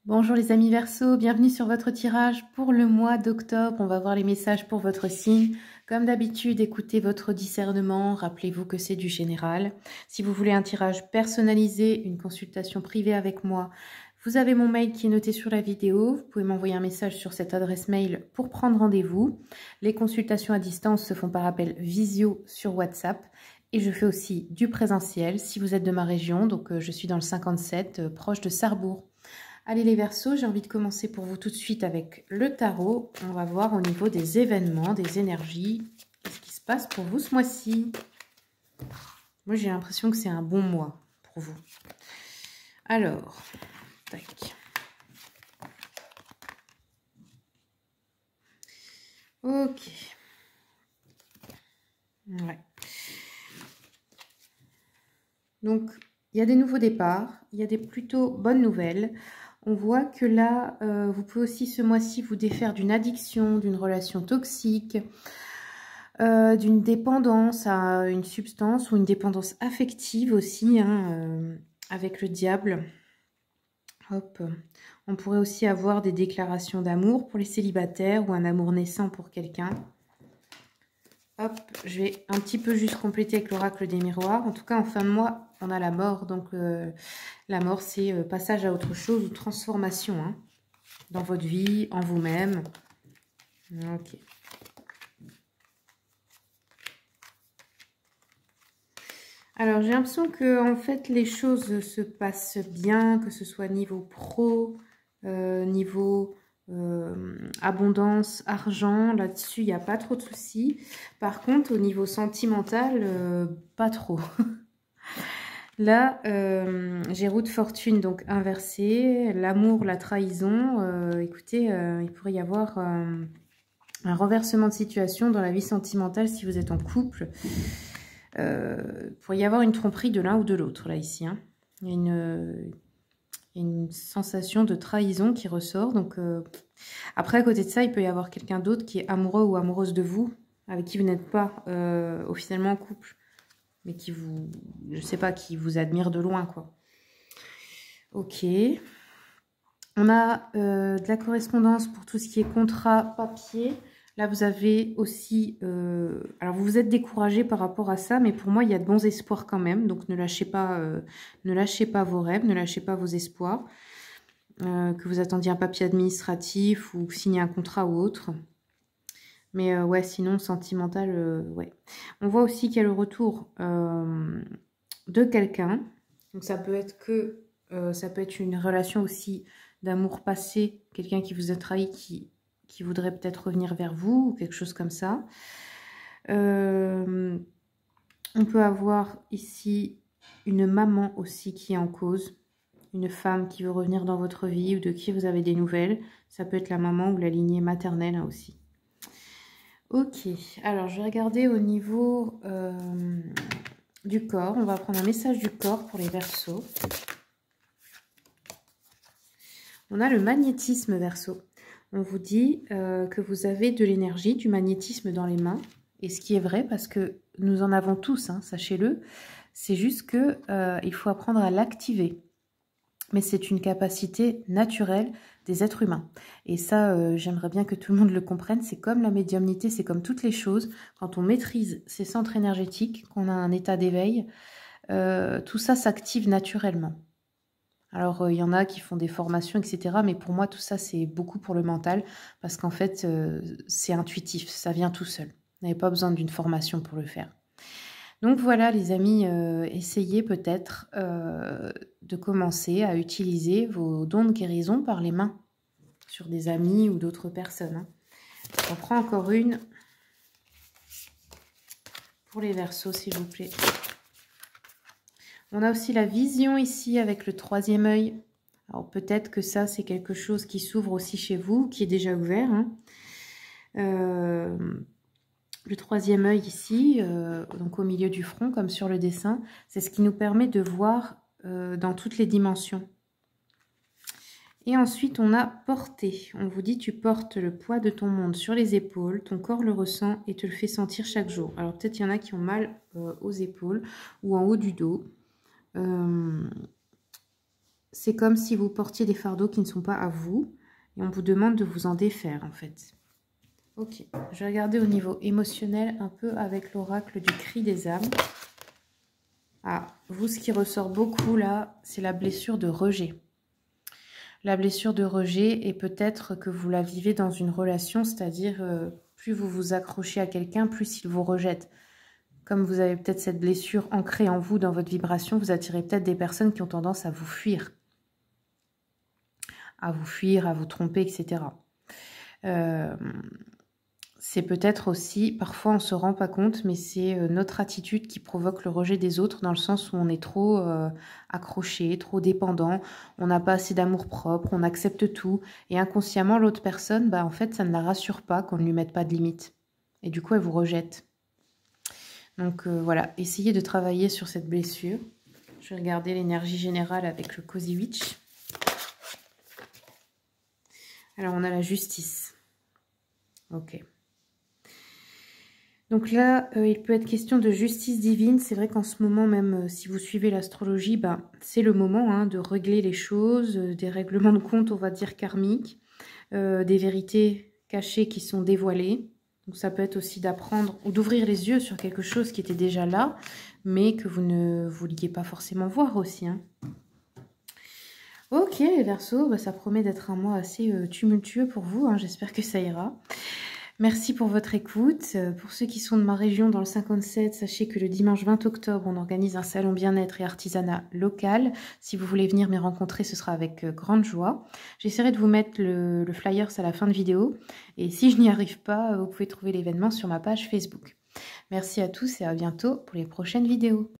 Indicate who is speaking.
Speaker 1: Bonjour les amis Verseau, bienvenue sur votre tirage pour le mois d'octobre. On va voir les messages pour votre signe. Comme d'habitude, écoutez votre discernement, rappelez-vous que c'est du général. Si vous voulez un tirage personnalisé, une consultation privée avec moi, vous avez mon mail qui est noté sur la vidéo. Vous pouvez m'envoyer un message sur cette adresse mail pour prendre rendez-vous. Les consultations à distance se font par appel visio sur WhatsApp. Et je fais aussi du présentiel si vous êtes de ma région. Donc je suis dans le 57, proche de Sarrebourg. Allez les Verseaux, j'ai envie de commencer pour vous tout de suite avec le tarot. On va voir au niveau des événements, des énergies, qu'est-ce qui se passe pour vous ce mois-ci. Moi j'ai l'impression que c'est un bon mois pour vous. Alors, tac. Ok. Ouais. Donc, il y a des nouveaux départs, il y a des plutôt bonnes nouvelles. On voit que là, vous pouvez aussi ce mois-ci vous défaire d'une addiction, d'une relation toxique, d'une dépendance à une substance ou une dépendance affective aussi, hein, avec le diable. Hop. On pourrait aussi avoir des déclarations d'amour pour les célibataires ou un amour naissant pour quelqu'un. Hop, je vais un petit peu juste compléter avec l'oracle des miroirs. En tout cas, en fin de mois, on a la mort. Donc, la mort, c'est passage à autre chose ou transformation, hein, dans votre vie, en vous-même. Ok. Alors, j'ai l'impression que en fait, les choses se passent bien, que ce soit niveau pro, niveau abondance, argent. Là-dessus, il n'y a pas trop de soucis. Par contre, au niveau sentimental, pas trop. Là, j'ai roue de fortune, donc inversée. L'amour, la trahison. Écoutez, il pourrait y avoir un renversement de situation dans la vie sentimentale si vous êtes en couple. Il pourrait y avoir une tromperie de l'un ou de l'autre, là, ici. Hein. Il y a une sensation de trahison qui ressort. Donc, après, à côté de ça, il peut y avoir quelqu'un d'autre qui est amoureux ou amoureuse de vous, avec qui vous n'êtes pas officiellement en couple, mais qui vous, je sais pas, qui vous admire de loin, quoi. Ok. On a de la correspondance pour tout ce qui est contrat, papier. Là, vous avez aussi... alors, vous vous êtes découragé par rapport à ça, mais pour moi, il y a de bons espoirs quand même. Donc, ne lâchez pas vos rêves, ne lâchez pas vos espoirs. Que vous attendiez un papier administratif ou signer un contrat ou autre. Mais ouais, sinon, sentimental, ouais. On voit aussi qu'il y a le retour de quelqu'un. Donc, ça peut être ça peut être une relation aussi d'amour passé, quelqu'un qui vous a trahi, qui voudrait peut-être revenir vers vous, ou quelque chose comme ça. On peut avoir ici une maman aussi qui est en cause, une femme qui veut revenir dans votre vie ou de qui vous avez des nouvelles. Ça peut être la maman ou la lignée maternelle hein, aussi. Ok, alors je vais regarder au niveau du corps. On va prendre un message du corps pour les Verseaux. On a le magnétisme Verseau. On vous dit que vous avez de l'énergie, du magnétisme dans les mains. Et ce qui est vrai, parce que nous en avons tous, hein, sachez-le. C'est juste que il faut apprendre à l'activer. Mais c'est une capacité naturelle des êtres humains. Et ça, j'aimerais bien que tout le monde le comprenne. C'est comme la médiumnité, c'est comme toutes les choses. Quand on maîtrise ces centres énergétiques, qu'on a un état d'éveil, tout ça s'active naturellement. Alors, il y en a qui font des formations, etc. Mais pour moi, tout ça, c'est beaucoup pour le mental. Parce qu'en fait, c'est intuitif. Ça vient tout seul. Vous n'avez pas besoin d'une formation pour le faire. Donc voilà, les amis, essayez peut-être de commencer à utiliser vos dons de guérison par les mains sur des amis ou d'autres personnes. Hein. On prend encore une pour les Verseaux, s'il vous plaît. On a aussi la vision ici avec le troisième œil. Alors peut-être que ça, c'est quelque chose qui s'ouvre aussi chez vous, qui est déjà ouvert. Hein. Le troisième œil ici, donc au milieu du front, comme sur le dessin, c'est ce qui nous permet de voir dans toutes les dimensions. Et ensuite, on a porté. On vous dit, tu portes le poids de ton monde sur les épaules, ton corps le ressent et te le fait sentir chaque jour. Alors peut-être il y en a qui ont mal aux épaules ou en haut du dos. c'est comme si vous portiez des fardeaux qui ne sont pas à vous. Et on vous demande de vous en défaire, en fait. Ok, je vais regarder au niveau émotionnel un peu avec l'oracle du cri des âmes. Ah, vous, ce qui ressort beaucoup là, c'est la blessure de rejet. La blessure de rejet, et peut-être que vous la vivez dans une relation, c'est-à-dire plus vous vous accrochez à quelqu'un, plus il vous rejette. Comme vous avez peut-être cette blessure ancrée en vous, dans votre vibration, vous attirez peut-être des personnes qui ont tendance à vous fuir. À vous tromper, etc. C'est peut-être aussi, parfois on ne se rend pas compte, mais c'est notre attitude qui provoque le rejet des autres, dans le sens où on est trop accroché, trop dépendant, on n'a pas assez d'amour propre, on accepte tout, et inconsciemment l'autre personne, bah, en fait ça ne la rassure pas qu'on ne lui mette pas de limite. Et du coup elle vous rejette. Donc voilà, essayez de travailler sur cette blessure. Je vais regarder l'énergie générale avec le Cozy Witch. Alors on a la justice. Ok. Donc là, il peut être question de justice divine. C'est vrai qu'en ce moment, même si vous suivez l'astrologie, ben, c'est le moment de régler les choses, des règlements de compte, on va dire, karmiques, des vérités cachées qui sont dévoilées. Donc ça peut être aussi d'apprendre ou d'ouvrir les yeux sur quelque chose qui était déjà là, mais que vous ne vouliez pas forcément voir aussi. Ok, les Verseaux, ben, ça promet d'être un mois assez tumultueux pour vous. J'espère que ça ira. Merci pour votre écoute. Pour ceux qui sont de ma région dans le 57, sachez que le dimanche 20 octobre, on organise un salon bien-être et artisanat local. Si vous voulez venir me rencontrer, ce sera avec grande joie. J'essaierai de vous mettre le flyer à la fin de vidéo. Et si je n'y arrive pas, vous pouvez trouver l'événement sur ma page Facebook. Merci à tous et à bientôt pour les prochaines vidéos.